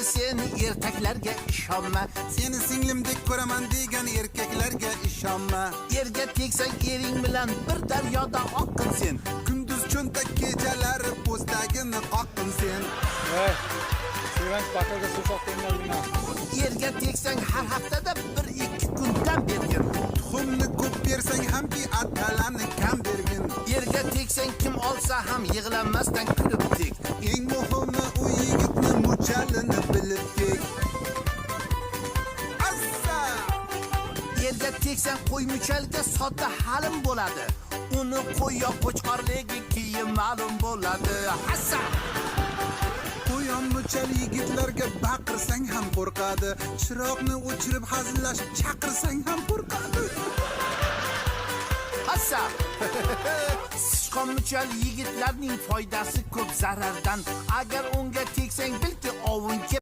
Endi sen ertaklarga ishonma. Seni singlimdek ko'raman degan erkaklarga ishonma. Erga tegsang ering bilan bir daryoda oqqin sen. Kunduz cho'ntak kechalari po'stagini qoqqin sen. Sevanch bakalga so'soq tenglarman. Yerga tegsang har haftada 1-2 kun dam bergin. Tuxumni ko'p bersang hamki atalani kam bergin. Yerga tegsang kim olsa ham yig'lanmasdan kulib tek. Eng muhimi u yigitni muchalini bilib tek. Assa! Yerga tegsang qo'y muchalga sodda halim bo'ladi. Uni qo'y yo qo'chqorligi keyin ma'lum bo'ladi. Hassa! Qo'yon muchal yigitlarga baqirsang ham qo'rqadi. Chiroqni o'chirib hazillashib chaqirsang ham qo'rqadi. Hassa! Sichqon muchal yigitlarning foydasi ko'p zarardan. Agar unga tegsang bilki ovun